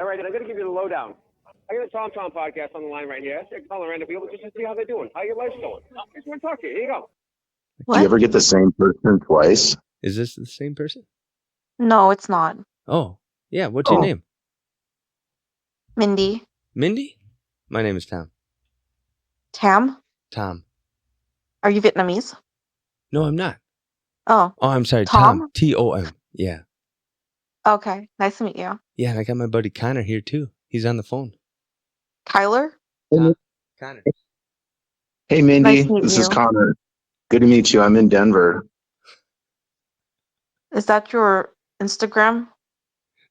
All right, and I'm going to give you the lowdown. I got a Tom Tom podcast on the line right here. I said, call random people just to see how they're doing, how your life's going. I just want to talk to you. Here you go. What? Do you ever get the same person twice? Is this the same person? No, it's not. Oh, yeah. What's your name? Mindy. Mindy? My name is Tom. Tam? Tom. Are you Vietnamese? No, I'm not. Oh. Oh, I'm sorry. Tom? Tom. Yeah. Okay. Nice to meet you. Yeah, and I got my buddy Conor here, too. He's on the phone. Kyler? Conor. Hey, Mindy. Nice This is Conor. Good to meet you. I'm in Denver. Is that your Instagram?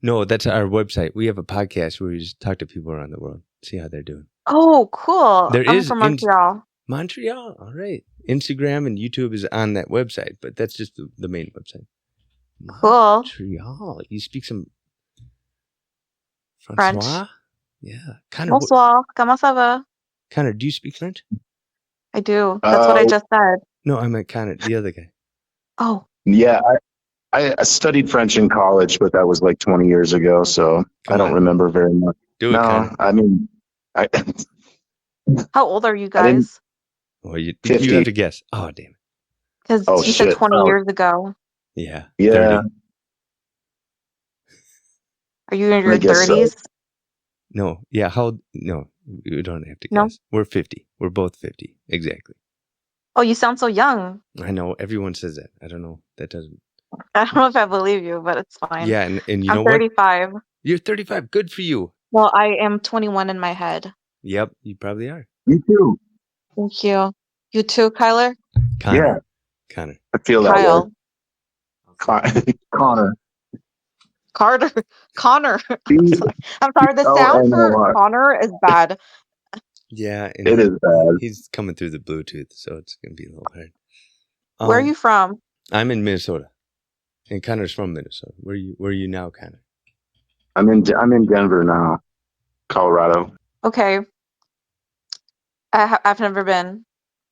No, that's our website. We have a podcast where we just talk to people around the world, see how they're doing. Oh, cool. I'm from Montreal. Montreal. All right. Instagram and YouTube is on that website, but that's just the main website. Cool. Montreal. You speak some French. Yeah. Conor, Bonsoir. Comment ça va? Conor, do you speak French? I do. That's what I just said. No, I meant Conor, the other guy. Oh. Yeah, I studied French in college, but that was like 20 years ago, so I don't remember very much. Do it, Conor. I mean, How old are you guys? Well, you have to guess. Oh, damn it. Because you said 20 years ago. Yeah. Yeah. 30. Are you in your 30s? So. No. Yeah. No, you don't have to guess. No? We're 50. We're both 50. Exactly. Oh, you sound so young. I know. Everyone says that. I don't know. That doesn't. I don't know if I believe you, but it's fine. Yeah. And you know what? I'm 35. You're 35. Good for you. Well, I am 21 in my head. Yep. You probably are. Me too. Thank you. You too, Kyler? Yeah. Conor. I feel that Kyle. way. Conor. Carter. Connor. I'm sorry. The sound for Connor is bad. Yeah. It is bad. He's coming through the Bluetooth, so it's going to be a little hard. Where are you from? I'm in Minnesota. And Connor's from Minnesota. Where are you now, Conor? I'm in Denver now, Colorado. Okay. I've never been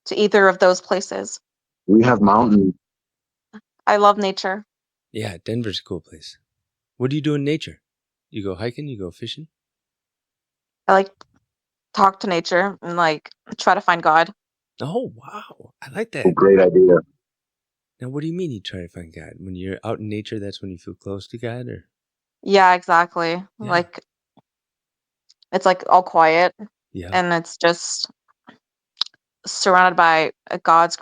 to either of those places. We have mountains. I love nature. Yeah, Denver's a cool place. What do you do in nature? You go hiking? You go fishing? I like talk to nature and like try to find God. Oh, wow. I like that. Oh, great idea. Now, what do you mean you try to find God? When you're out in nature, that's when you feel close to God? Or? Yeah, exactly. Yeah. Like, it's like all quiet. Yeah. And it's just surrounded by God's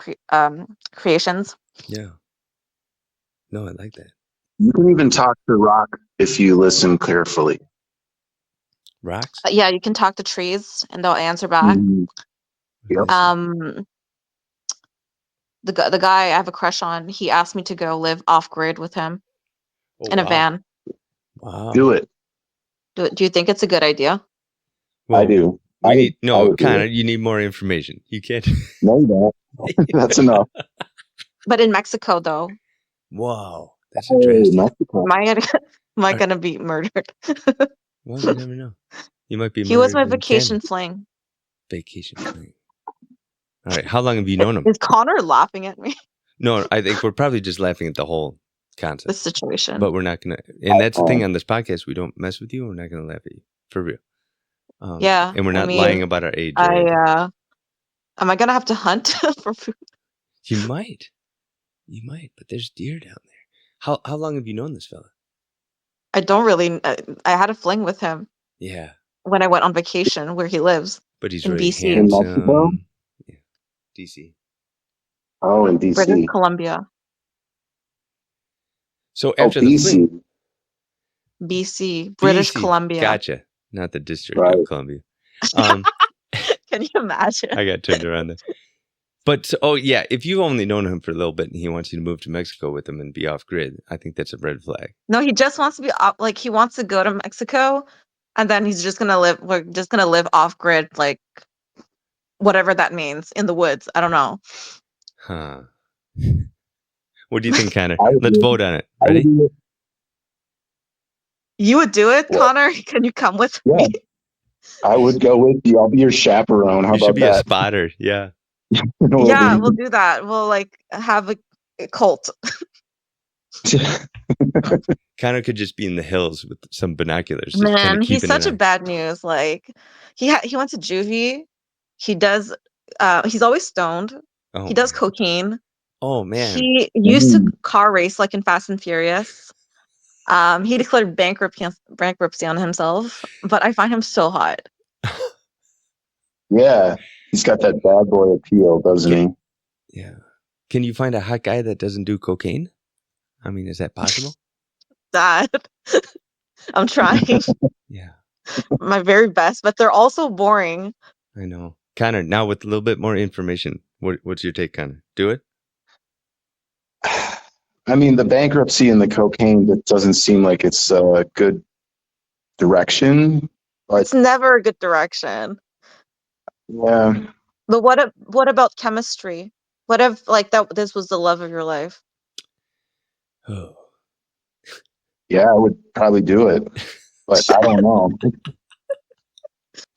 creations. Yeah. No, I like that. You can even talk to rock if you listen carefully. Rocks? Yeah, you can talk to trees and they'll answer back. Mm-hmm. Yep. The guy I have a crush on, he asked me to go live off grid with him in a van. Wow. Do it. Do you think it's a good idea? Well, I do. Conor, you need more information. You can't. No, you don't. That's enough. But in Mexico, though. Whoa, that's interesting. Mexico. Am I gonna be murdered? Well, you never know. You might be. He was my vacation fling. Vacation fling. All right. How long have you known him? Is Conor laughing at me? No, I think we're probably just laughing at the whole concept. The situation. But we're not gonna. And that's the thing on this podcast. We don't mess with you. We're not gonna laugh at you for real. Yeah. And we're not lying about our age. Am I gonna have to hunt for food? You might, but there's deer down there. How long have you known this fella? I don't really. I had a fling with him. Yeah. When I went on vacation where he lives. But he's in really BC. handsome. In Mexico? Yeah. DC. Oh, in DC. British Columbia. So after the fling. BC. British Columbia. Gotcha. Not the District of Columbia. Can you imagine? I got turned around there. But, if you've only known him for a little bit and he wants you to move to Mexico with him and be off grid, I think that's a red flag. No, he just wants to be he wants to go to Mexico and then he's just going to live, we're just going to live off grid, like whatever that means, in the woods. I don't know. Huh. What do you think, Conor? Let's vote on it. Ready? You would do it, Conor? Can you come with me? I would go with you. I'll be your chaperone. How about that? You should be a spotter. Yeah. Yeah, we'll do that. We'll have a cult. Conor could just be in the hills with some binoculars, just kind Man, of he's keeping an such a eye. bad news. Like he went to juvie. He does. He's always stoned. Oh, He does man. cocaine. Oh, man. He used to car race like in Fast and Furious. He declared bankruptcy on himself, but I find him so hot. Yeah, he's got that bad boy appeal, doesn't he? Yeah. Can you find a hot guy that doesn't do cocaine? I mean, is that possible? That I'm trying Yeah, my very best, but they're also boring. I know. Conor, now with a little bit more information, what's your take, Conor? Do it? I mean, the bankruptcy and the cocaine, that doesn't seem like it's a good direction. But It's never a good direction. yeah, But what about chemistry? What if like that this was the love of your life? Oh. yeah, I would probably do it, but I don't know.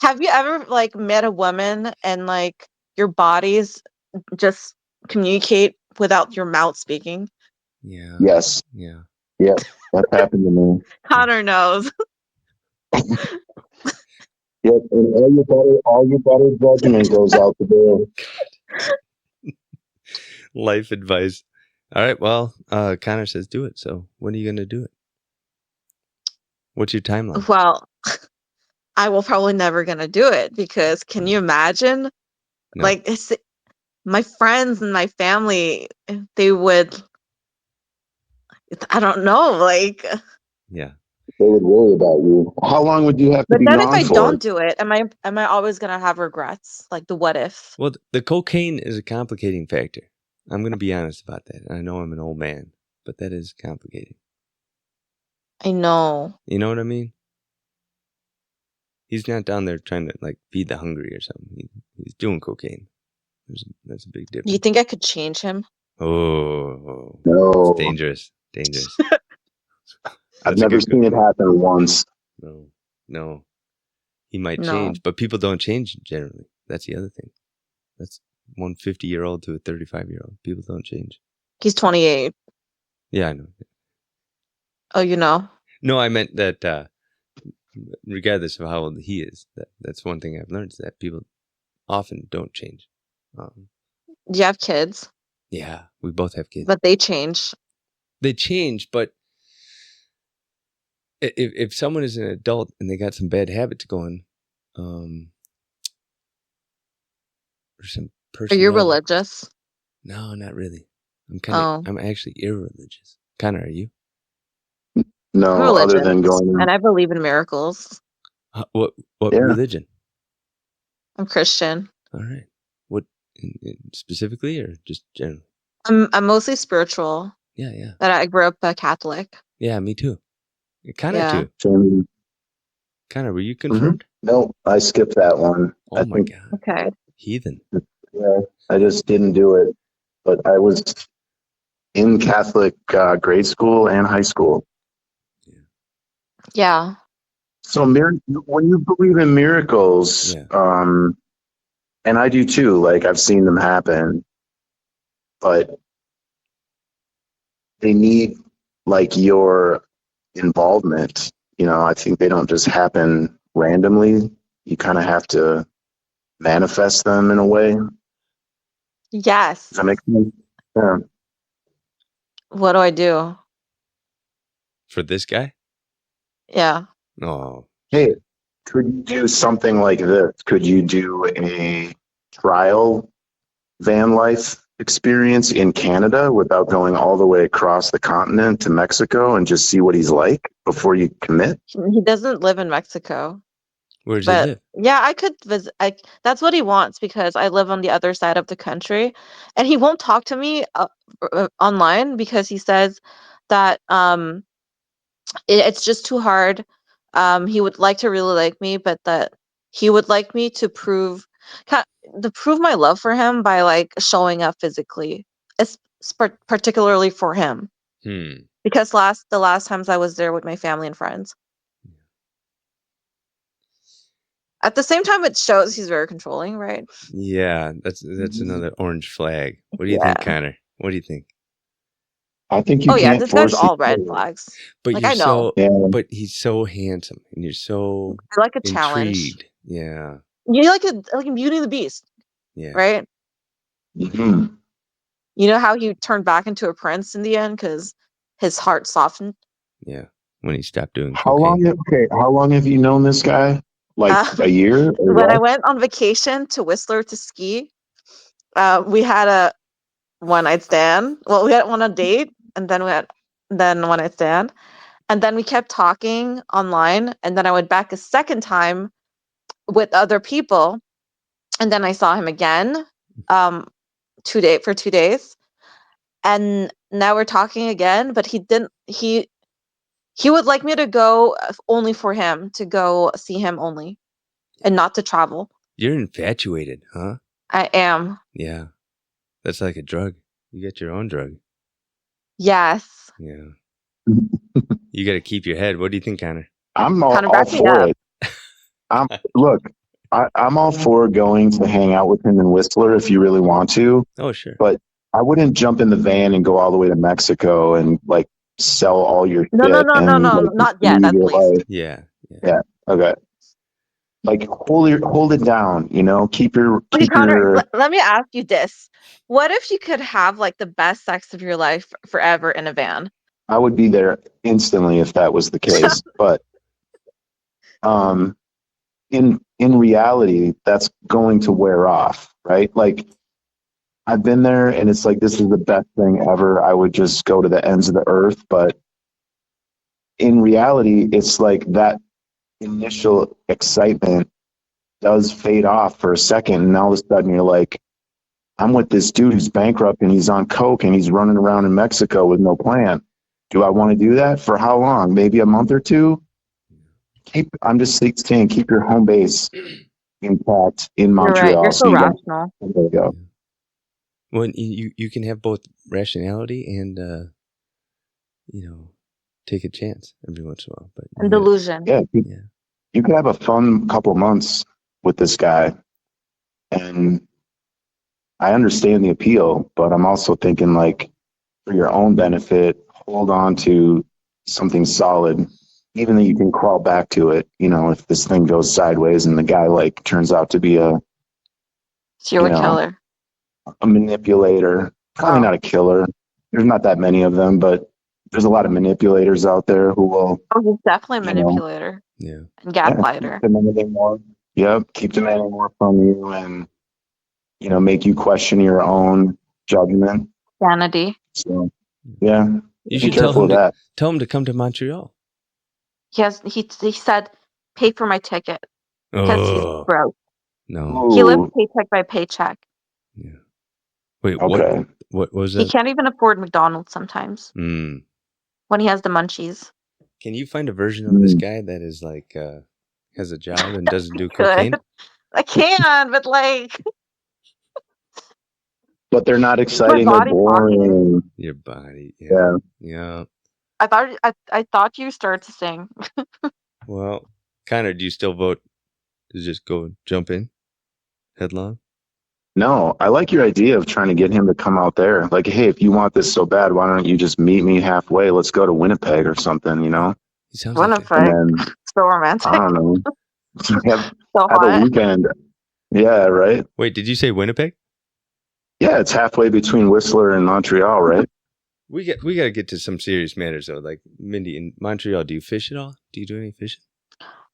Have you ever like met a woman and like your bodies just communicate without your mouth speaking? Yeah. Yes, Yeah. yeah, that happened to me. Connor knows. Yep, and all your better judgment goes out the door. Life advice. All right. Well, Conor says do it. So when are you going to do it? What's your timeline? Well, I will probably never gonna do it because can you imagine? No. Like it's my friends and my family, they would I don't know, like Yeah. They would worry about you. How long would you have to but be then if gone I for? don't do it, am I always gonna have regrets? Like the what if? Well, the cocaine is a complicating factor. I'm going to be honest about that. I know I'm an old man, but that is complicating. I know. You know what I mean? He's not down there trying to like feed the hungry or something. He's doing cocaine. That's a big Do you difference. think I could change him? Oh, No, it's dangerous. Dangerous. I've That's a never good seen it happen once. No. He might No. change, but people don't change generally. That's the other thing. That's 150-year-old to a 35-year-old. People don't change. He's 28. Yeah, I know. Oh, you know. No, I meant that regardless of how old he is, that's one thing I've learned is that people often don't change. Do you have kids? Yeah, we both have kids. But they change. They change, but if someone is an adult and they got some bad habits going, or some Are you personality. religious? No, not really. Oh. I'm actually irreligious. Conor, are you? I'm No, other religious. than going. And I believe in miracles. What Yeah. religion? I'm Christian. All right. What specifically or just generally? I'm mostly spiritual. Yeah. But I grew up a Catholic. Yeah, me too. Conor Yeah. too. Same. Conor, were you confirmed? No, I skipped that one. Oh I my think, God. Okay. Heathen. yeah, I just didn't do it. But I was in Catholic grade school and high school. Yeah. So when you believe in miracles, Yeah. and I do too, like I've seen them happen, but they need like your involvement. You know, I think they don't just happen randomly. You kind of have to manifest them in a way. Yes. Does that make sense? Yeah. What do I do? For this guy? Yeah. Oh. Hey, could you do something like this? Could you do a trial van life experience in Canada without going all the way across the continent to Mexico and just see what he's like before you commit? He doesn't live in Mexico. Where does he But live? yeah, I could visit. That's what he wants because I live on the other side of the country, and he won't talk to me online because he says that it's just too hard. He would like to really like me, but that he would like me to prove my love for him by like showing up physically, particularly for him because the last times I was there with my family and friends. At the same time, it shows he's very controlling, right? Yeah, that's another orange flag. What do you Yeah. think, Conor? What do you think? I think you Oh yeah, can't this guy's force all red it. flags. But you Like I can't. know red flags. But Like you're I know. Yeah. but he's so handsome, and you're so I like a challenge. intrigued. Yeah, You like a Beauty and the Beast, yeah, right? hmm You know how he turned back into a prince in the end because his heart softened. yeah. When he stopped doing How long? cocaine. How long have you known this guy? Like Uh, a year or when I less? went on vacation to Whistler to ski, we had a one night stand. Well, we had one on a date, and then we had then one night stand, and then we kept talking online, and then I went back a second time with other people, and then I saw him again, um, 2 days, and now we're talking again. But he didn't. He would like me to go only for him to go see him only, and not to travel. You're infatuated, huh? I am. Yeah, that's like a drug. You get your own drug. Yes. Yeah, you got to keep your head. What do you think, Conor? I'm Connor, all back me for up. it. Look, I'm all for going to hang out with him in Whistler if you really want to, Oh, sure. but I wouldn't jump in the van and go all the way to Mexico and like sell all your No, no, shit no, no, and no, like not yet, leave at your least. life. Yeah, yeah. Yeah. Okay. Like hold it down, keep Okay, Connor, your let me ask you this. What if you could have like the best sex of your life forever in a van? I would be there instantly if that was the case. But um in reality, that's going to wear off, right? Like I've been there and it's like this is the best thing ever. I would just go to the ends of the earth, but in reality, it's like that initial excitement does fade off for a second and all of a sudden you're like, I'm with this dude who's bankrupt and he's on coke and he's running around in Mexico with no plan. Do I want to do that? For how long? Maybe a month or two? I'm just saying, keep your home base intact in You're right. You're Montreal. So so you got, rational. there you go. Well, you can have both rationality and take a chance every once in a while. But And delusion. Yeah, yeah, you could have a fun couple months with this guy. And I understand the appeal, but I'm also thinking like for your own benefit, hold on to something solid, even though you can crawl back to it, if this thing goes sideways and the guy like turns out to be Serial killer. a manipulator, probably not a killer. There's not that many of them, but there's a lot of manipulators out there who will, Oh, he's definitely a manipulator yeah. and gaslighter. keep demanding more. Yep, keep demanding more from you and, make you question your own judgment. Sanity. So, yeah, You be should tell careful him of that. to come to Montreal. He said, pay for my ticket because he's Oh broke. no. He lives Ooh, paycheck by paycheck. Yeah. Wait. okay. What was He that? can't even afford McDonald's sometimes Mm. when he has the munchies. Can you find a version of this guy that is like has a job and doesn't do cocaine? Good. I can, but like But they're not my exciting. They're body talking. boring. Your body. Yeah. Yeah. I thought you started to sing. Well, Conor, do you still vote to just go jump in headlong? No, I like your idea of trying to get him to come out there. Like, hey, if you want this so bad, why don't you just meet me halfway? Let's go to Winnipeg or something, He sounds like And Winnipeg. then, So I romantic. don't know, have, So have a hot. weekend. Yeah, right? Wait, did you say Winnipeg? Yeah, it's halfway between Whistler and Montreal, right? We got to get to some serious matters though. Like Mindy, in Montreal, do you fish at all? Do you do any fishing?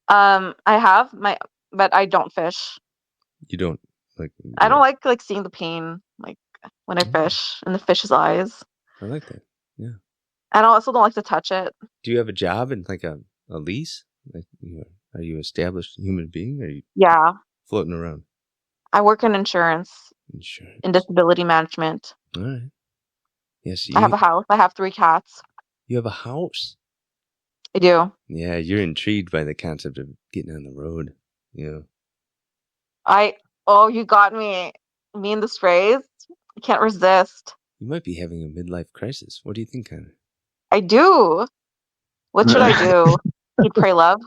I have but I don't fish. You don't like. I don't like seeing the pain like when I fish in the fish's eyes. I like that. Yeah. I also don't like to touch it. Do you have a job and like a lease? Like, are you an established human being? Or are you Yeah, floating around? I work in insurance, Insurance. in disability management. All right. Yes, I have a house. I have 3 cats. you have a house. I do. Yeah, you're intrigued by the concept of getting on the road. Yeah. Oh, you got me. Me and this phrase. I can't resist. You might be having a midlife crisis. What do you think, Conor? I do. What should I do? Eat, pray, love.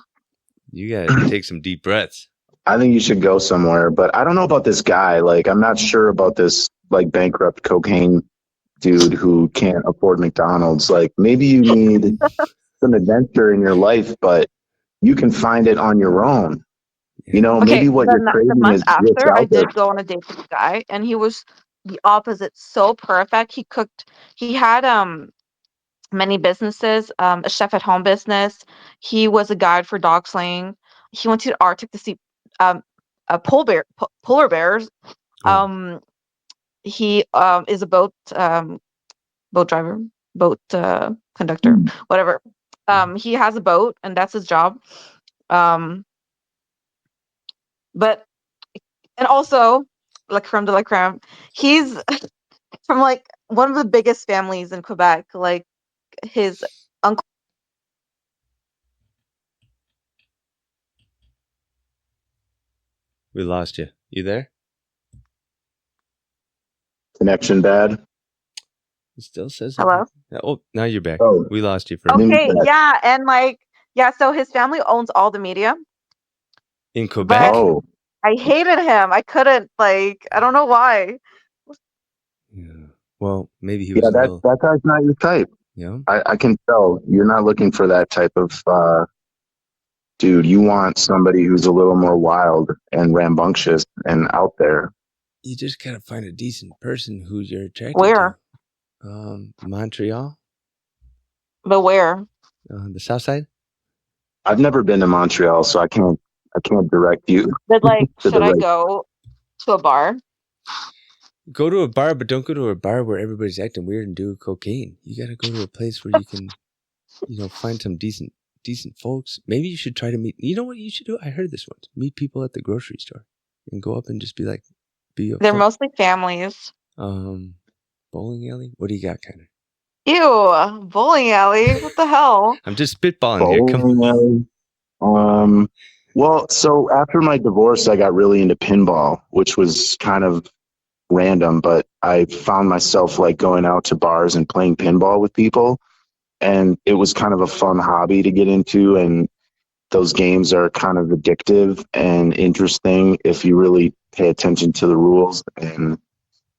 You gotta take some deep breaths. I think you should go somewhere, but I don't know about this guy. Like, I'm not sure about this, like, bankrupt cocaine dude who can't afford McDonald's. Like maybe you need some adventure in your life, but you can find it on your own. You know, Okay, maybe what you're the craving month is what's after, I out there. did go on a date with a guy, and he was the opposite. So perfect. He cooked. He had many businesses, a chef at home business. He was a guide for dog slaying. He went to the Arctic to see um polar bears. Oh, Um, he is a boat driver, boat conductor, whatever. He has a boat, and that's his job. Um, but and also la creme de la creme. He's from like one of the biggest families in Quebec. Like his uncle. we lost you. You there? Connection bad. It still says Hello. Oh, now you're back. Oh, We lost you for a Mindy minute. Okay, back. yeah, and like yeah, so his family owns all the media, In but Quebec? Oh, I hated him. I couldn't like I don't know why. Yeah. Well, maybe he yeah, was a little, that guy's not your type. you know? I can tell you're not looking for that type of dude. You want somebody who's a little more wild and rambunctious and out there. You just gotta find a decent person who you're attracted Where? to. Montreal, But where? the South Side. I've never been to Montreal, so I can't direct you But like, to the should I right. go to a bar? Go to a bar, but don't go to a bar where everybody's acting weird and do cocaine. You gotta go to a place where you can, find some decent folks. Maybe you should try to meet. You know what you should do? I heard this once. Meet people at the grocery store and go up and just be like, be a They're mostly families. bowling alley. What do you got, Conor? Ew, bowling alley. What the hell? I'm just spitballing here. Come on. Bowling alley. Well, so after my divorce, I got really into pinball, which was kind of random, but I found myself like going out to bars and playing pinball with people. And it was kind of a fun hobby to get into. And those games are kind of addictive and interesting if you really pay attention to the rules. And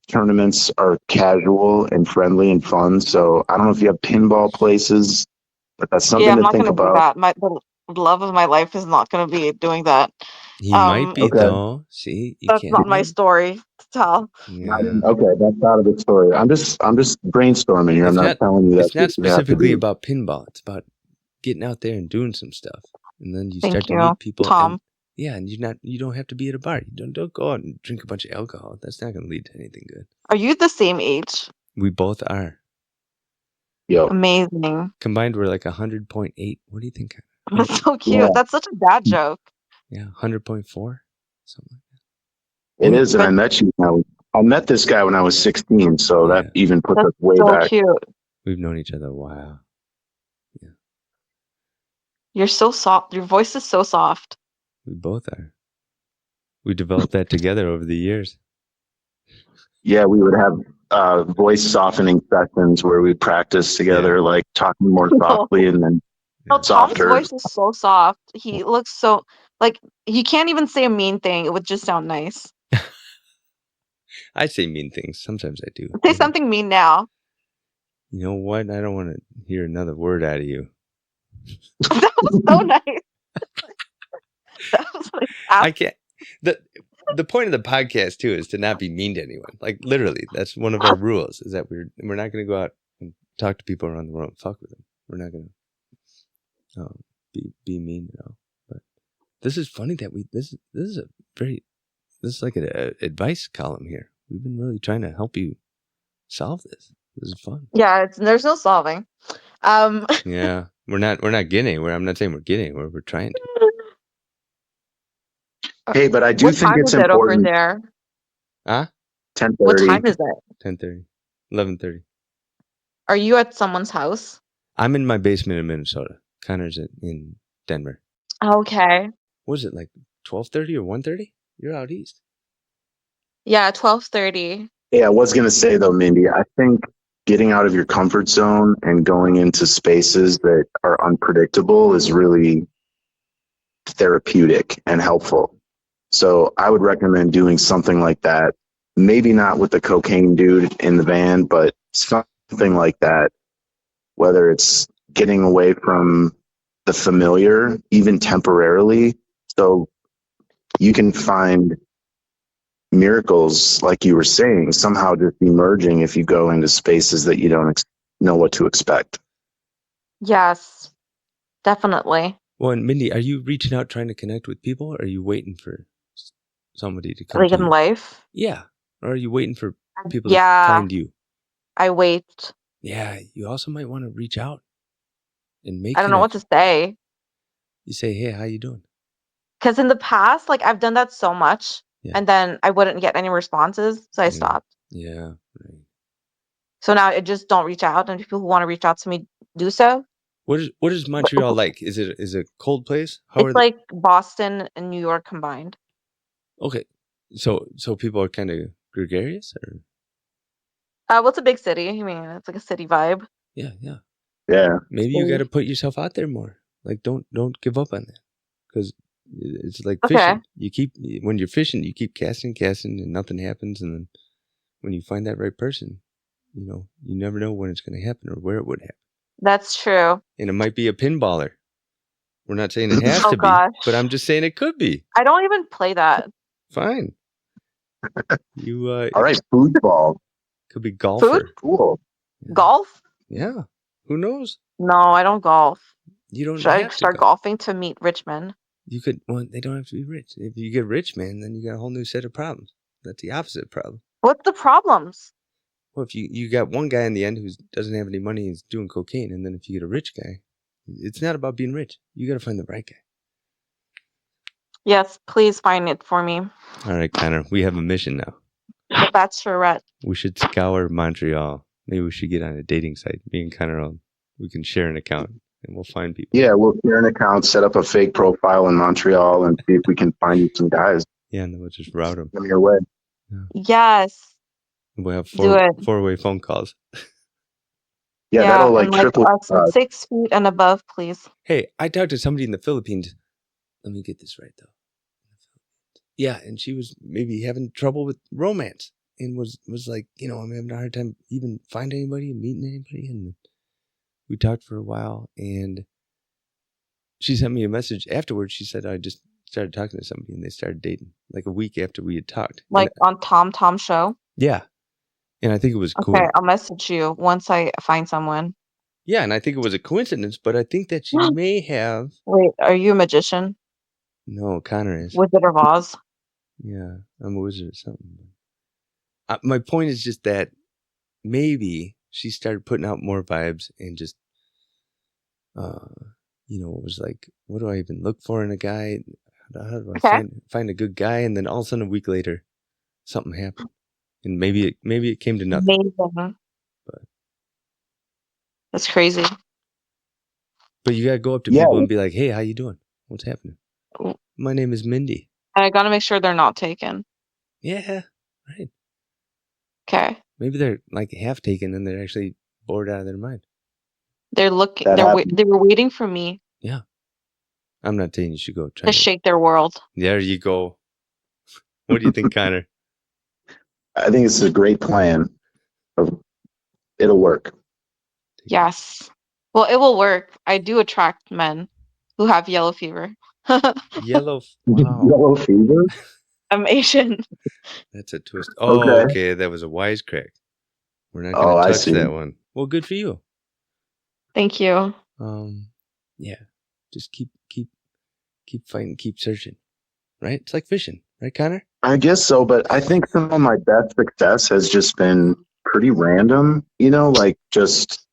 tournaments are casual and friendly and fun. So I don't know if you have pinball places, but that's Yeah, something I'm to not think gonna do about. that. The love of my life is not gonna be doing that. He might Um, be Okay. though. See, you that's can't. not my story to tell. Yeah. Okay, that's out of the story. I'm just brainstorming here. I'm It's not not. telling you that's It's what not you have to specifically do. about pinball. It's about getting out there and doing some stuff, and then you start Thank to you, meet people. And Tom. yeah, and you don't have to be at a bar. You don't go out and drink a bunch of alcohol. That's not going to lead to anything good. Are you the same age? We both are. Yo, Amazing. Combined, we're like 100.8. What do you think? That's so yeah, cute. That's such a dad joke. Yeah, 100.4. Something it is. And But I met this guy when I was 16, so like that. that Yeah, even puts that's us way so back. cute. we've known each other a while. You're so soft. Your voice is so soft. We both are. We developed that together over the years. Yeah, we would have voice softening sessions where we practice together, like talking more No, softly and then no, Tom's softer. voice is so soft. He looks so like he can't even say a mean thing. It would just sound nice. I say mean things. Sometimes I do. Say something mean now. You know what? I don't want to hear another word out of you. That was so nice. That was like I can't. The point of the podcast too is to not be mean to anyone. Like literally, that's one of our rules. Is that we're not going to go out and talk to people around the world and fuck with them. We're not going to be mean at all. But this is funny that this is like an advice column here. We've been really trying to help you solve this. This is fun. yeah. There's no solving. Yeah, we're not getting anywhere. I'm not saying we're getting anywhere. We're trying to. Hey, but I do What think time it's is it over important. there? Huh? What 10:30. time is it? 10:30, 11:30. Are you at someone's house? I'm in my basement in Minnesota. Connor's in Denver. Okay. What was it, like 12:30 or 1:30? You're out east. Yeah, 12:30. Yeah, I was gonna say though, Mindy, I think getting out of your comfort zone and going into spaces that are unpredictable is really therapeutic and helpful. So I would recommend doing something like that. Maybe not with the cocaine dude in the van, but something like that, whether it's getting away from the familiar, even temporarily, so you can find miracles, like you were saying, somehow just emerging if you go into spaces that you don't know what to expect. Yes, definitely. Well, and Mindy, are you reaching out trying to connect with people, or are you waiting for somebody to come Like to in you? life. Yeah. Or are you waiting for people to Yeah, find you? I wait. Yeah, you also might want to reach out and make I don't know what connection. to say. You say, hey, how you doing? Because in the past, like I've done that so much, Yeah. and then I wouldn't get any responses, so I Yeah. stopped. Yeah, right. So now I just don't reach out, and people who want to reach out to me do so. What is Montreal like? Is it a cold place? How are It's they? like Boston and New York combined. Okay. So people are kind of gregarious, or Well, it's a big city. I mean, it's like a city vibe. yeah. Yeah. Maybe you got to put yourself out there more. Like don't give up on that, because it's like Okay. fishing. You keep when you're fishing, you keep casting, and nothing happens, and then when you find that right person, you never know when it's going to happen or where it would happen. That's true. And it might be a pinballer. We're not saying it has Oh to be, gosh. but I'm just saying it could be. I don't even play that. Fine. You All right, foosball. could be golfer. Cool. Yeah. Golf? Yeah. Who knows? No, I don't golf. You don't Should I have to start golf. golfing to meet rich men? You could. Well, they don't have to be rich. If you get rich, man, then you got a whole new set of problems. That's the opposite problem. What's the problems? Well, if you got one guy in the end who doesn't have any money and is doing cocaine, and then if you get a rich guy, it's not about being rich. You got to find the right guy. Yes, please find it for me. All right, Conor, we have a mission now. The Bachelorette. We should scour Montreal. Maybe we should get on a dating site. Me and Conor, we can share an account and we'll find people. Yeah, we'll share an account, set up a fake profile in Montreal, and see if we can find you some guys. Yeah, and then we'll just route them. Come your way. Yes. We'll have Do it. four-way phone calls. Yeah, that'll like and triple. us 6 feet and above, please. Hey, I talked to somebody in the Philippines. Let me get this right, though. Yeah, and she was maybe having trouble with romance and was like, I'm having a hard time even finding anybody and meeting anybody. And we talked for a while, and she sent me a message afterwards. She said, I just started talking to somebody, and they started dating like a week after we had talked. Like on Tom show? Yeah. And I think it was cool. Okay, I'll message you once I find someone. Yeah, and I think it was a coincidence, but I think that she may have... Wait, are you a magician? No, Conor is. Wizard of Oz? Yeah, I'm a wizard or something. My point is just that maybe she started putting out more vibes and just, it was like, what do I even look for in a guy? How do I find a good guy? And then all of a sudden, a week later, something happened, and maybe it came to nothing. Amazing. But that's crazy. But you gotta go up to people and be like, "Hey, how you doing? What's happening? My name is Mindy." And I gotta make sure they're not taken. Yeah, right. Okay. Maybe they're like half taken and they're actually bored out of their mind. They're looking. They were waiting for me. Yeah. I'm not saying you should go try to shake their world. There you go. What do you think, Conor? I think it's a great plan. It'll work. Yes. Well, it will work. I do attract men who have yellow fever. Wow. Yellow fever? I'm Asian. That's a twist. Oh, okay. That was a wisecrack. We're not going to touch that one. Well, good for you. Thank you. Yeah. Just keep fighting, keep searching. Right? It's like fishing, right, Conor? I guess so, but I think some of my best success has just been pretty random, like just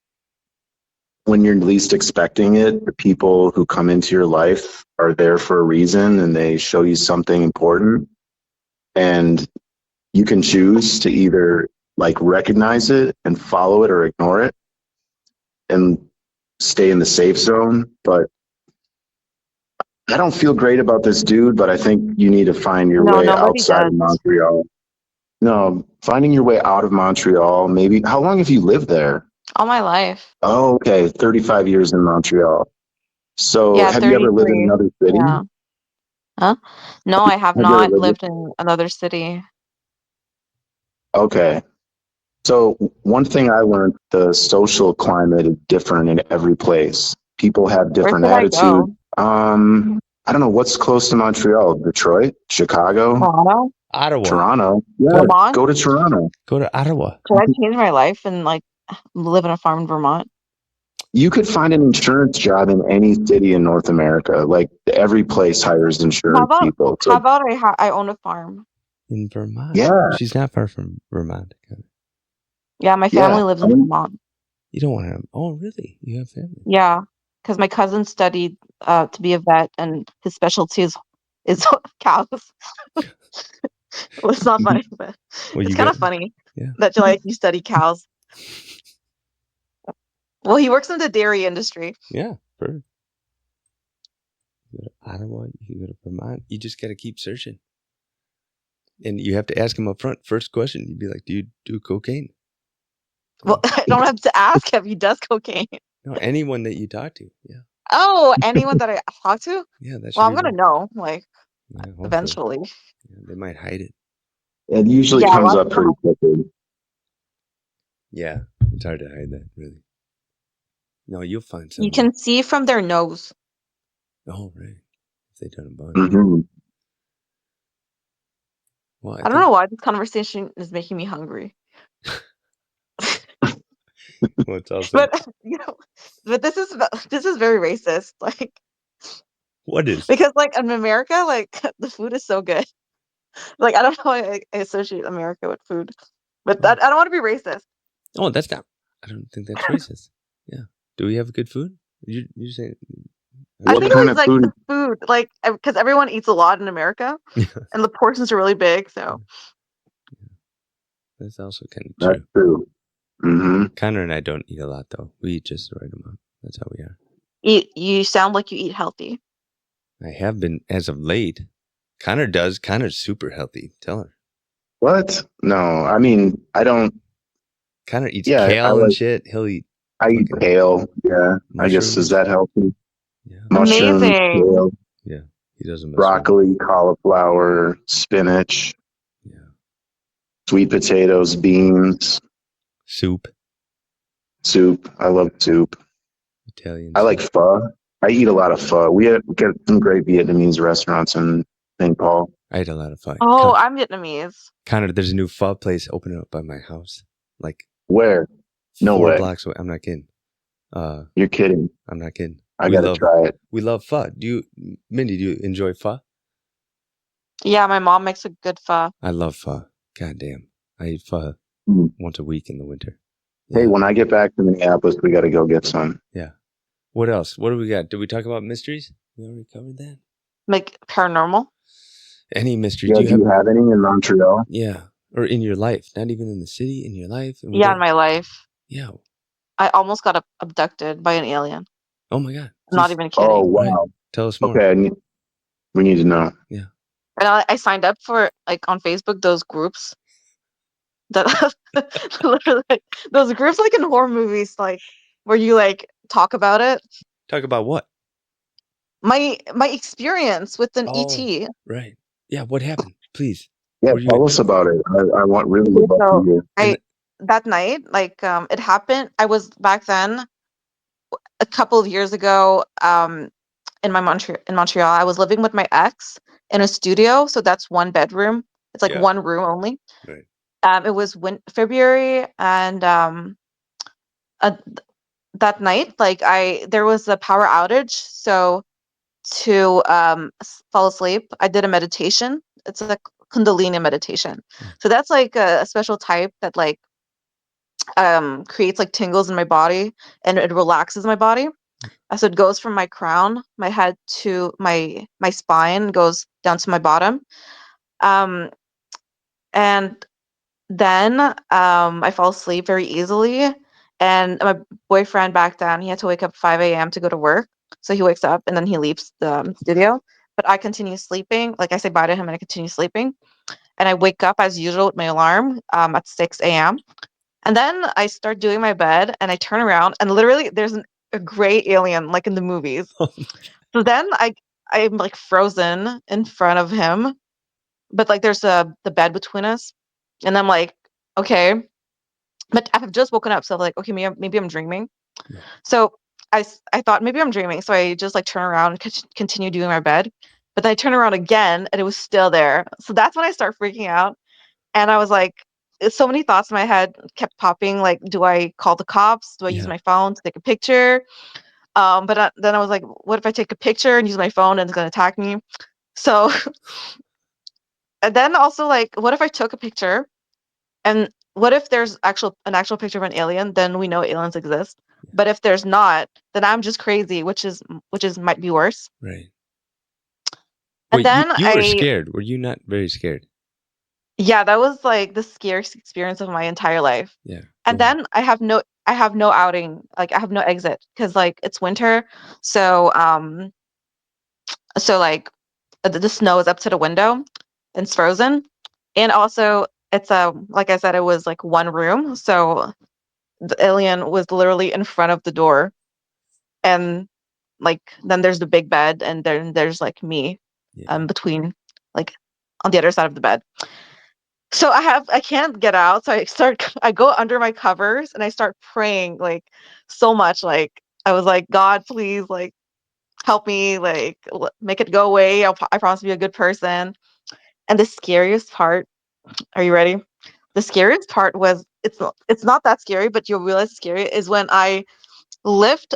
when you're least expecting it, the people who come into your life are there for a reason and they show you something important. And you can choose to either like recognize it and follow it or ignore it and stay in the safe zone. But I don't feel great about this dude, but I think you need to find your way outside of Montreal. No, finding your way out of Montreal, maybe. How long have you lived there? All my life. Oh, okay. 35 years in Montreal. So have you ever lived in another city? Yeah. Huh? No, I have not lived in another city. Okay. So one thing I learned, the social climate is different in every place. People have Where different should I attitude. go? I don't know what's close to Montreal. Detroit, Chicago, Toronto? Ottawa. Toronto. Yeah, Vermont? go to Toronto. Go to Ottawa. Should I change my life and like live in a farm in Vermont? You could find an insurance job in any city in North America. Like every place hires How insurance about people. how So about I own a farm? In Vermont. yeah, She's not far from Vermont. Yeah, my yeah. family lives in Vermont. You don't want to. Oh, really? You have family? Yeah, because my cousin studied to be a vet, and his specialty is cows. Well, it's not funny, but Well, it's you kind got. of funny Yeah. that you study cows. Well, he works in the dairy industry. Yeah. Perfect. You go to Ottawa. You can go to Vermont. You just got to keep searching. And you have to ask him up front. First question, you'd be like, "Do you do cocaine?" Well, I don't have to ask if he does cocaine. No, anyone that you talk to. Yeah. Oh, anyone that I talk to? Yeah, that should Well, I'm be gonna the. know, like, Yeah, hopefully. eventually. Yeah, they might hide it. It usually Yeah, comes well, up pretty quickly. Yeah, it's hard to hide that, really. No, you'll find you someone. can see from their nose. Oh, right. If they done a bunch. hmm Well, I don't know why this conversation is making me hungry. Well, it's also. But but this is very racist. Like, What is? because like in America, like the food is so good. Like I don't know why I associate America with food, but I don't want to be racist. Oh, that's not. I don't think that's racist. Yeah. Do we have good food? You saying? I What think kind it was of like food? the food, like because everyone eats a lot in America, and the portions are really big. So That's also kind of That's true. true. Conor and I don't eat a lot though. We eat just the right amount. That's how we are. you sound like you eat healthy. I have been as of late. Conor does. Conor's super healthy. Tell her. What? No, I mean, I don't. Conor eats Yeah, kale and shit. He'll eat I eat fucking kale. Yeah, I guess, is mushrooms. that healthy? Yeah. Mushrooms, Amazing. kale, Yeah. He does a mushroom. broccoli, cauliflower, spinach, Yeah. sweet potatoes, beans, Soup. soup. I love soup. Italian. I like pho. I eat a lot of pho. We get some great Vietnamese restaurants in St. Paul. I ate a lot of pho. Oh, I'm Vietnamese. Conor, there's a new pho place opening up by my house. Like Where? No 4 way. blocks away. I'm not kidding. You're kidding. I'm not kidding. I gotta try it. We love pho. Mindy, do you enjoy pho? Yeah, my mom makes a good pho. I love pho. God damn. I eat pho Mm. once a week in the winter. Hey, Yeah. when I get back to Minneapolis, we gotta go get some. Yeah. What else? What do we got? Did we talk about mysteries? We already covered that. Like paranormal. Any mysteries? Yeah, do you have any in Montreal? Yeah. Or in your life. Not even in the city, in your life. And Yeah, in my life. Yeah. I almost got abducted by an alien. Oh my God. I'm not Please even kidding. Oh, wow. Right. Tell us more. Okay, we need to know. Yeah. And I signed up for like on Facebook those groups that literally like, those groups like in horror movies, like where you like talk about it. Talk about what? My experience with an Oh, ET. right. Yeah. What happened? Please. Yeah, Were you tell us about it. I want really Okay, would love to so hear. I that night, like it happened. I was back then a couple of years ago, in Montreal. I was living with my ex in a studio, so that's one bedroom. It's like Yeah. one room only. Right. It was February, and uh, that night, like there was a power outage, so to fall asleep, I did a meditation. It's a Kundalini meditation. So that's like a special type that like creates like tingles in my body and it relaxes my body. So it goes from my crown, my head to my spine, goes down to my bottom. Um, and then I fall asleep very easily. And my boyfriend back then, he had to wake up 5 a.m. to go to work. So he wakes up and then he leaves the studio. But I continue sleeping. Like I say bye to him and I continue sleeping. And I wake up as usual with my alarm at 6 a.m. And then I start doing my bed and I turn around and literally there's a gray alien like in the movies. So then I'm like frozen in front of him, but like there's the bed between us, and I'm like, okay. but I've just woken up, so like, okay, maybe I'm dreaming. Yeah. So I thought maybe I'm dreaming, so I just like turn around and continue doing my bed. But then I turn around again, and it was still there. So that's when I start freaking out, and I was like, so many thoughts in my head kept popping. Like, do I call the cops? Do I use Yeah. my phone to take a picture? But then I was like, what if I take a picture and use my phone and it's gonna attack me? So, and then also like, what if I took a picture and what if there's an actual picture of an alien? Then we know aliens exist. But if there's not, then I'm just crazy, which is might be worse. Right. And Wait, then you were scared. Were you not very scared? yeah, that was like the scariest experience of my entire life. Yeah. And Go on. then I have no outing, like I have no exit because like it's winter, so like the snow is up to the window and it's frozen, and also it's like I said, it was like one room, so the alien was literally in front of the door, and like then there's the big bed, and then there's like me Yeah. between, like on the other side of the bed. So I can't get out, so I go under my covers and I start praying like so much, like I was like, God, please, like help me, like make it go away. I promise to be a good person. And the scariest part, are you ready? The scariest part was it's not that scary, but you'll realize it's scary is when I lift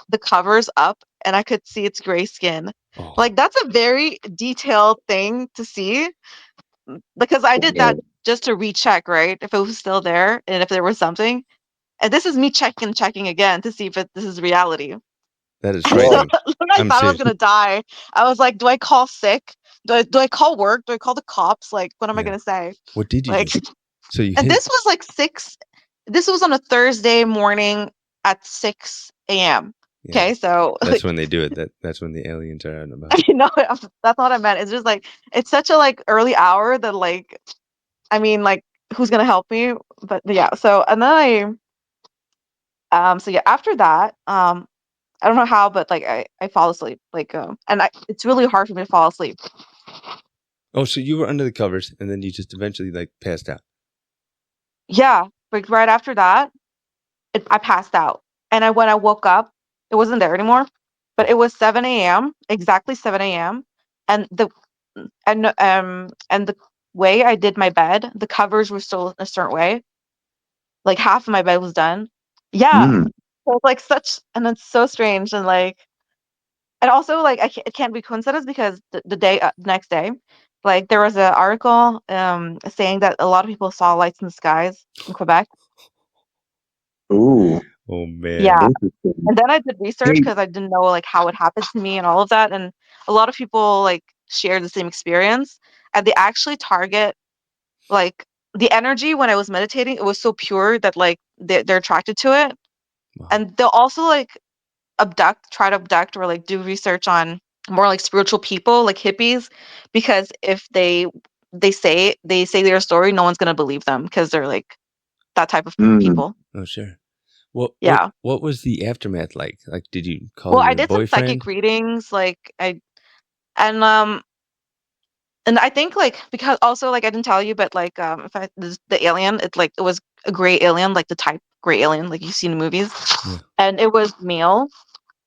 the covers up and I could see its gray skin. Oh, Like that's a very detailed thing to see because I did that just to recheck, right? If it was still there and if there was something. And this is me checking again to see if this is reality. that is And so Whoa. frightening. when I I'm thought I was serious. gonna die, I was like, do I call sick? Do I call work? Do I call the cops? Like, what am I Yeah. gonna say? What did you Like, do? So you and hid. this was like 6. This was on a Thursday morning at 6 a.m. Yeah. Okay, so That's when they do it. That's when the aliens are out and about. you know, that's not what I meant. It's just like it's such a like early hour that like I mean like who's gonna help me? But yeah, so and then so yeah, after that, I don't know how, but like I fall asleep. Like and it's really hard for me to fall asleep. Oh, so you were under the covers and then you just eventually like passed out. Yeah, like right after that, I passed out. And when I woke up, it wasn't there anymore. But it was 7 a.m., exactly 7 a.m. And and the way I did my bed, the covers were still a certain way. Like half of my bed was done. Yeah. Mm. So it's like such, and it's so strange, and like, and also like it can't be coincidence because the next day, like there was an article saying that a lot of people saw lights in the skies in Quebec. Ooh. Oh man. Yeah. Interesting. And then I did research Hey. because I didn't know like how it happened to me and all of that. And a lot of people like share the same experience. And they actually target like the energy when I was meditating, it was so pure that like they're attracted to it. Wow. And they'll also like try to abduct or like do research on more like spiritual people, like hippies, because if they say their story, no one's gonna believe them because they're like that type of Mm. people. Oh sure. What what Yeah. what was the aftermath like? Like, did you call Well, I your did some boyfriend? psychic readings, like and um and I think like because also like I didn't tell you, but like if the alien, it was a gray alien, like the type gray alien like you see in the movies, Yeah. and it was male,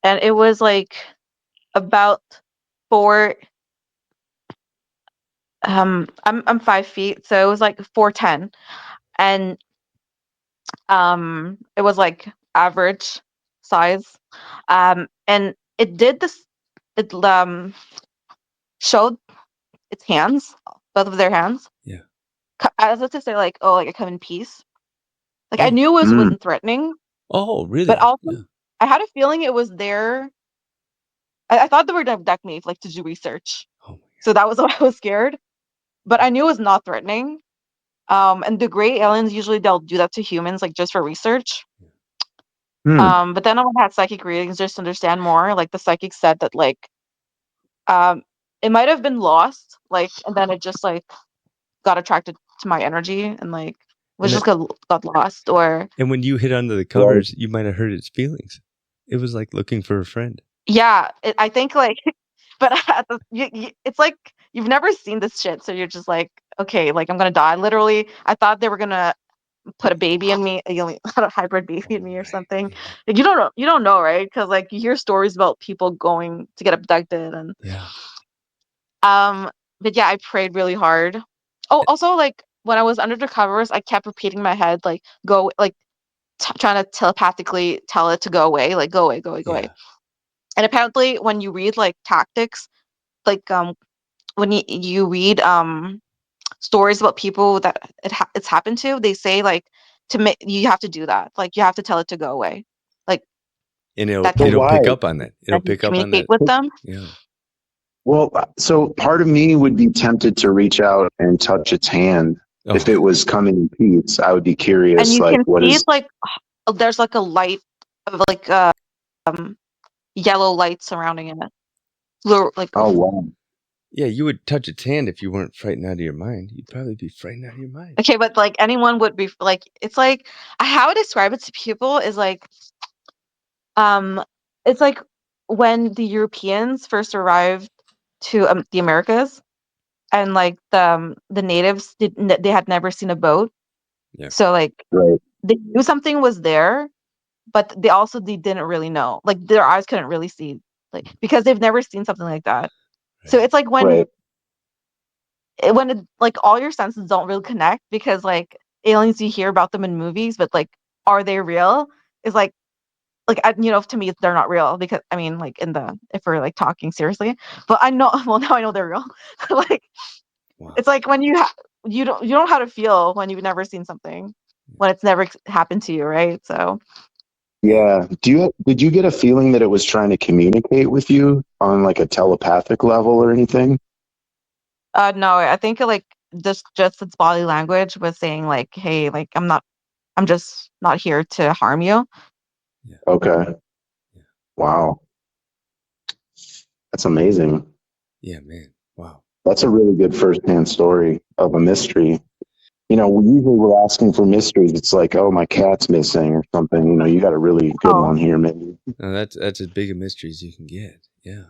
and it was like about 4. I'm 5 feet, so it was like 4'10", and it was like average size, and it did this. It showed its hands, both of their hands. Yeah. As if to say like, oh, like I come in peace. Like I Oh. knew it Mm. wasn't threatening, Oh, but really? also Yeah. I had a feeling it was there. I thought they were gonna abduct me, like to do research. Oh my So that was why I was scared. But I knew it was not threatening. And the gray aliens usually they'll do that to humans, like just for research. Mm. But then when I had psychic readings just to understand more, like the psychic said that like um it might have been lost, like and then it just like got attracted to my energy and like was And just got lost or and when you hid under the Right. covers, you might have hurt its feelings. It was like looking for a friend. yeah, I think like but it's like you've never seen this shit, so you're just like, okay, like I'm gonna die. Literally, I thought they were gonna put a baby in me, had a hybrid baby in me or Right, something. yeah. Like you don't know, right? Because like you hear stories about people going to get abducted and Yeah. um. But yeah, I prayed really hard. Oh, also like when I was under the covers, I kept repeating in my head like go like trying to telepathically tell it to go away, like go away, go away, go away. Yeah. And apparently, when you read like tactics, like when you read stories about people that it's happened to, they say like to make you have to do that. Like you have to tell it to go away. Like And that So can it'll why? pick up on that. It'll that you pick up on communicate that. with them. Yeah. Well, so part of me would be tempted to reach out and touch its hand. Oh, If it was coming in peace, I would be And curious, you like, can what see is, it's like there's like a light of like um yellow light surrounding it. Like oh, wow. yeah. You would touch its hand if you weren't frightened out of your mind. You'd probably be frightened out of your mind. okay, but like anyone would be like it's like how I describe it to people is like um it's like when the Europeans first arrived to the Americas and like the natives they had never seen a boat, Yeah. so like Right. they knew something was there, but they didn't really know, like their eyes couldn't really see, like because they've never seen something like that. So Right. it's like Right. like all your senses don't really connect because like aliens you hear about them in movies, but like are they real? Is like to me they're not real because I mean like in the if we're like talking seriously, but I know well now I know they're real. Like Wow. it's like when you don't know how to feel when you've never seen something, when it's never happened to you, right? So Yeah. Yeah. Did you get a feeling that it was trying to communicate with you on like a telepathic level or anything? no, I think like just its body language was saying like, hey, like I'm just not here to harm you. Yeah. Okay. Yeah. Wow. That's amazing. Yeah, man. Wow. That's a really good firsthand story of a mystery. Usually we're asking for mysteries. It's like, oh, my cat's missing or something. You got a really good Oh, one here, maybe. No, that's as big a mystery as you can get. Yeah.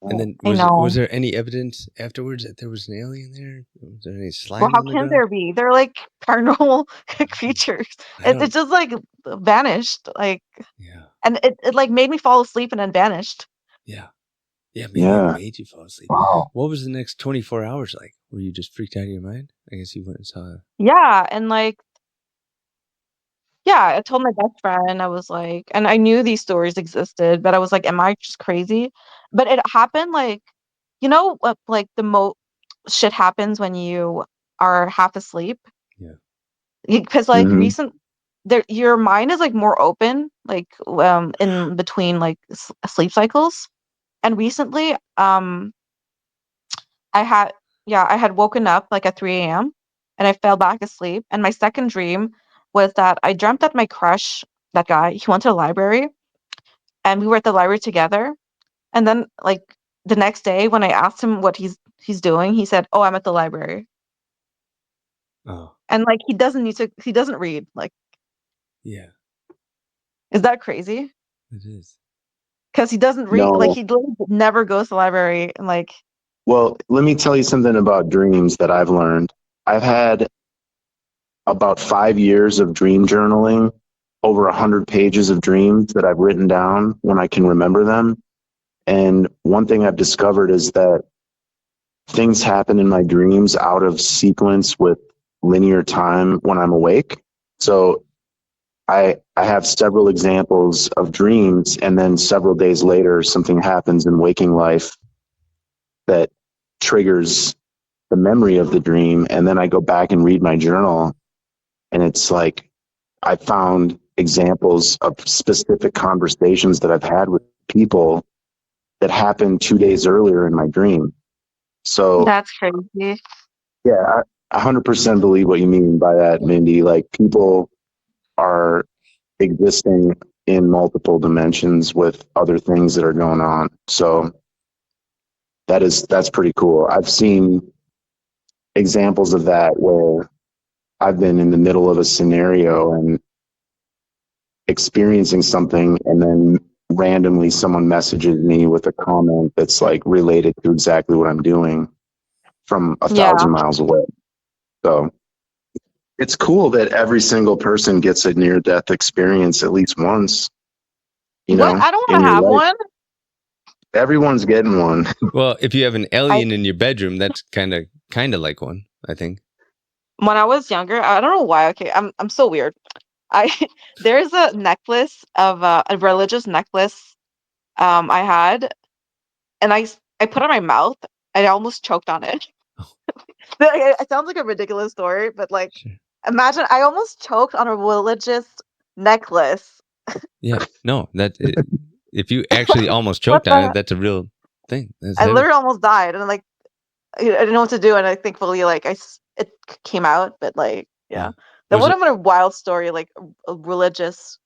And then I was know. there any evidence afterwards that there was an alien there? Was there any Well, slime how on the can ground? there be? They're like paranormal creatures. I It don't. just like vanished, like, Yeah. and it like made me fall asleep and then vanished. Yeah. Yeah. Maybe it Yeah. made you fall asleep. Wow. What was the next 24 hours like? Were you just freaked out of your mind? I guess you went and saw. Yeah, and like, yeah, I told my best friend, I was like, and I knew these stories existed, but I was like, am I just crazy? But it happened like, what like the shit happens when you are half asleep. Yeah. Because like Hmm. your mind is like more open like in between like sleep cycles. And recently I had I had woken up like at 3 a.m. and I fell back asleep, and my second dream was that I dreamt that my crush, that guy, he went to the library and we were at the library together. And then like the next day when I asked him what he's doing, he said, oh, I'm at the library. Oh. And like he doesn't read. Like, Yeah. is that crazy? It is. Because he doesn't read, like No. he literally never goes to the library, and like Well, let me tell you something about dreams that I've learned. I've had about 5 years of dream journaling, over 100 pages of dreams that I've written down when I can remember them. And one thing I've discovered is that things happen in my dreams out of sequence with linear time when I'm awake. So I have several examples of dreams, and then several days later, something happens in waking life that triggers the memory of the dream. And then I go back and read my journal, and it's like I found examples of specific conversations that I've had with people that happened 2 days earlier in my dream. So that's crazy. yeah, I 100% believe what you mean by that, Mindy. Like people are existing in multiple dimensions with other things that are going on. So that's pretty cool. I've seen examples of that where I've been in the middle of a scenario and experiencing something, and then randomly someone messages me with a comment that's like related to exactly what I'm doing from a Yeah, thousand miles away. So it's cool that every single person gets a near-death experience at least once, you What? know, I don't want in to your have life. one. Everyone's getting one. Well, if you have an I alien in your bedroom, that's kind of like one, I think. when I was younger, I don't know why. Okay, I'm so weird. I there's a necklace of a religious necklace I had, and I put it in my mouth. I almost choked on it. It sounds like a ridiculous story, but like, Sure. imagine I almost choked on a religious necklace. Yeah. No, if you actually almost What choked on it, the? that's a real thing. That's I heavy. literally almost died, and like I didn't know what to do, and I thankfully like it came out, but like Yeah. yeah, that Was would it have been a wild story, like a religious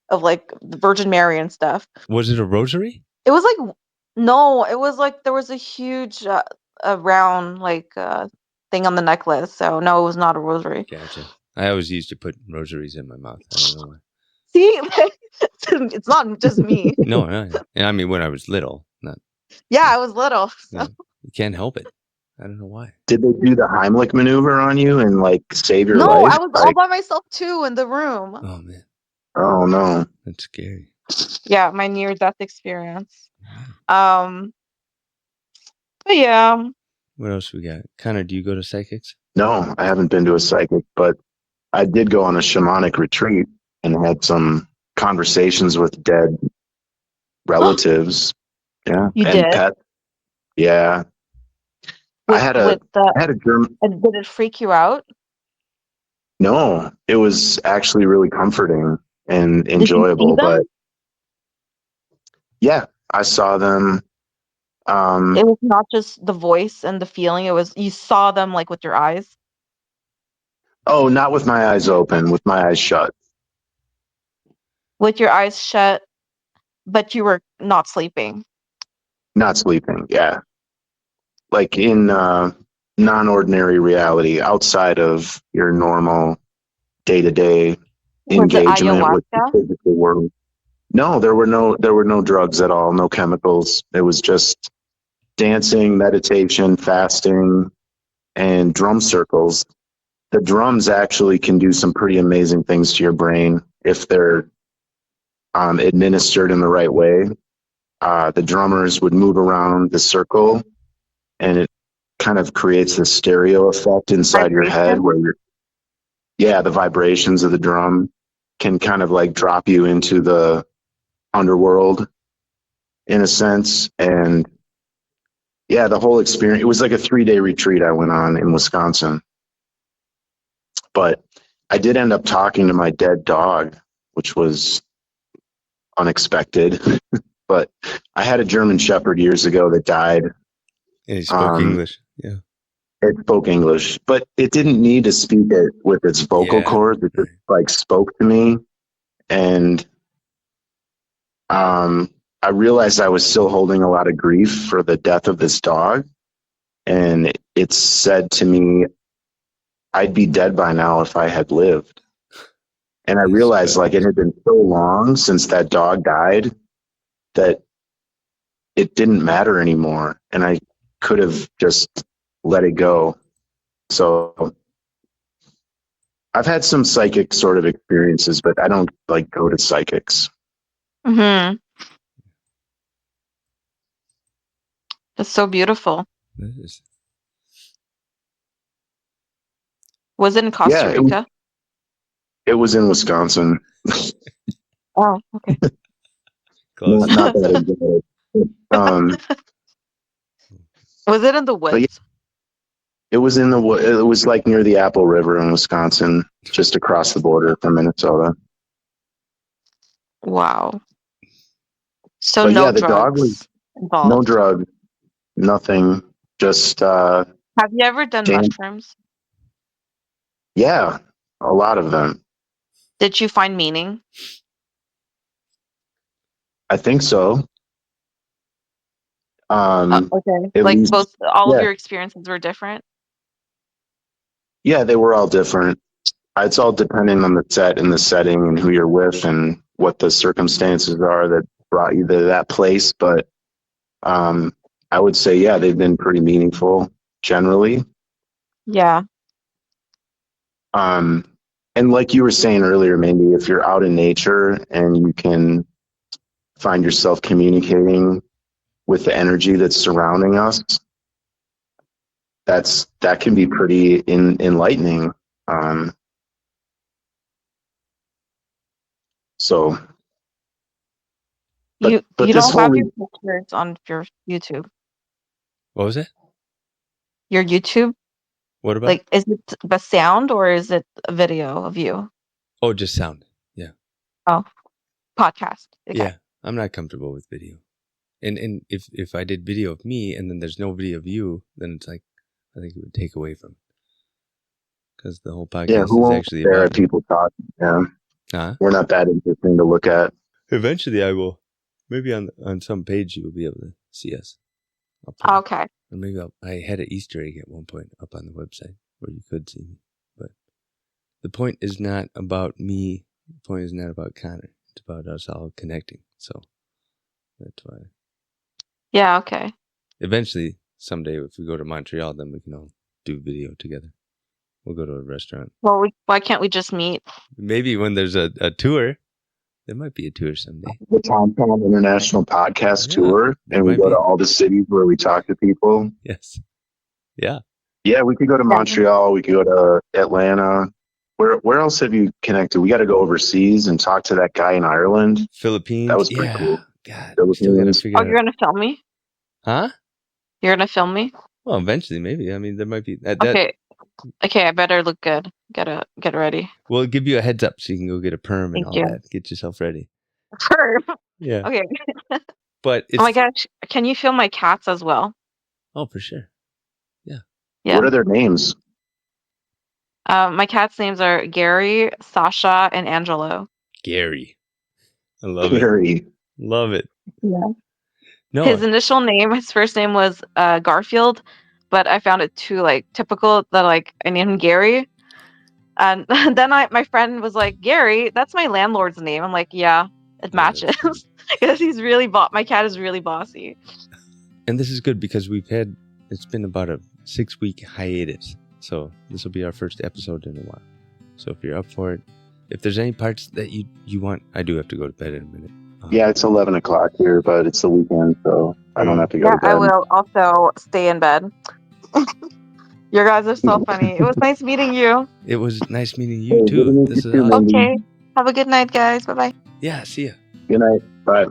of like the Virgin Mary and stuff. a rosary? It was like no, it was like there was a huge a round like thing on the necklace. So no, it was not a rosary. Gotcha. I always used to put rosaries in my mouth. I don't know why. See, it's not just me. No, and I mean when I was little, not Yeah, I was little. So. yeah. You can't help it. I don't know why. Did they do the Heimlich maneuver on you and like save your No, life? I was all Like, by myself too in the room. Oh man, oh no. that's scary. Yeah, my near-death experience. Yeah. But yeah, What else we got? Connor, do you go to psychics? No, I haven't been to a psychic, but I did go on a shamanic retreat and had some conversations with dead relatives. Yeah. you And did pets. Yeah. I had with the. I had a German. And did it freak you out? No, it was actually really comforting and Did you see enjoyable. But them? yeah, I saw them. It was not just the voice and the feeling. It was you saw them like with your eyes. Oh, not with my eyes open, with my eyes shut. With your eyes shut, but you were not sleeping. Not sleeping. Yeah. Like in non-ordinary reality outside of your normal day-to-day Was it engagement with the ayahuasca? physical world. No, there were no drugs at all, no chemicals. It was just dancing, meditation, fasting, and drum circles. The drums actually can do some pretty amazing things to your brain if they're administered in the right way. The drummers would move around the circle, and it kind of creates this stereo effect inside your head Vibration? where the vibrations of the drum can kind of like drop you into the underworld in a sense. And yeah, the whole experience, it was like a 3-day retreat I went on in Wisconsin. But I did end up talking to my dead dog, which was unexpected. But I had a German Shepherd years ago that died. And he spoke English. Yeah. It spoke English, but it didn't need to speak it with its vocal Yeah, cords. It just right. like spoke to me. And I realized I was still holding a lot of grief for the death of this dog. And it said to me, I'd be dead by now if I had lived. And I That's realized like it badass. had been so long since that dog died that it didn't matter anymore. And I could have just let it go. So I've had some psychic sort of experiences, but I don't like go to psychics. Mm-hmm. That's so beautiful. That is Was it in Costa Yeah, Rica? it was in Wisconsin. Oh, okay. close. Not that exotic. Was it in the But yeah, woods? it was it was like near the Apple River in Wisconsin, just across the border from Minnesota. Wow. So But no yeah, the dog was drugs no involved. drug, nothing, just Have you ever done Dan- mushrooms? yeah, a lot of them. Did you find meaning? I think so. Okay. At Like least, all of yeah, your experiences were different? yeah, they were all different. It's all depending on the set and the setting and who you're with and what the circumstances are that brought you to that place. But I would say, yeah, they've been pretty meaningful generally. Yeah. And like you were saying earlier, maybe if you're out in nature and you can find yourself communicating with the energy that's surrounding us, that can be pretty enlightening. So, but You this don't have whole your pictures on your YouTube. What was it? Your YouTube, What about? like, is it the sound or is it a video of you? Oh, just sound. Yeah. Oh, podcast. Okay. Yeah. I'm not comfortable with video. And if I did video of me and then there's no video of you, then it's like, I think it would take away from it. Because the whole yeah, podcast who is won't actually stare about at people talking? Yeah, Huh? we're not that interesting to look at. Eventually I will. Maybe on some page you'll be able to see us. I'll put it. Okay. Or maybe I had an Easter egg at one point up on the website where you could see me. But the point is not about me. The point is not about Conor. It's about us all connecting. So that's why. Yeah, okay. Eventually, someday, if we go to Montreal, then we can all do video together. We'll go to a restaurant. Well, why can't we just meet? Maybe when there's a tour, there might be a tour someday. The Tom International Podcast Yeah, Tour, there and we might go be. to all the cities where we talk to people. Yes. Yeah. Yeah, we could go to Montreal. We could go to Atlanta. Where else have you connected? We got to go overseas and talk to that guy in Ireland. Philippines. That was pretty cool. God, we still got to Philippines. figure Oh, out. you're gonna film me? Huh? You're gonna film me? Well, eventually, maybe. I mean, there might be that. Okay. Okay, I better look good. Gotta get ready. We'll give you a heads up so you can go get a perm and Thank all you. that. Get yourself ready. Perm. Yeah. Okay. But it's. Oh my gosh, can you film my cats as well? Oh, for sure. Yeah. What are their names? My cats' names are Gary, Sasha, and Angelo. Gary. I love it. Gary. Love it. Yeah. No. His initial name, his first name was Garfield, but I found it too typical that I named him Gary. And then my friend was like, Gary, that's my landlord's name. I'm like, yeah, it matches. Because my cat is really bossy. And this is good because it's been about a 6-week hiatus. So this will be our first episode in a while. So if you're up for it, if there's any parts that you want, I do have to go to bed in a minute. Yeah, it's 11 o'clock here, but it's the weekend, so I don't have to go to bed. I will also stay in bed. You guys are so funny. It was nice meeting you. It was nice meeting you too. This is awesome. Okay. Have a good night, guys. Bye-bye. Yeah, see ya. Good night. Bye.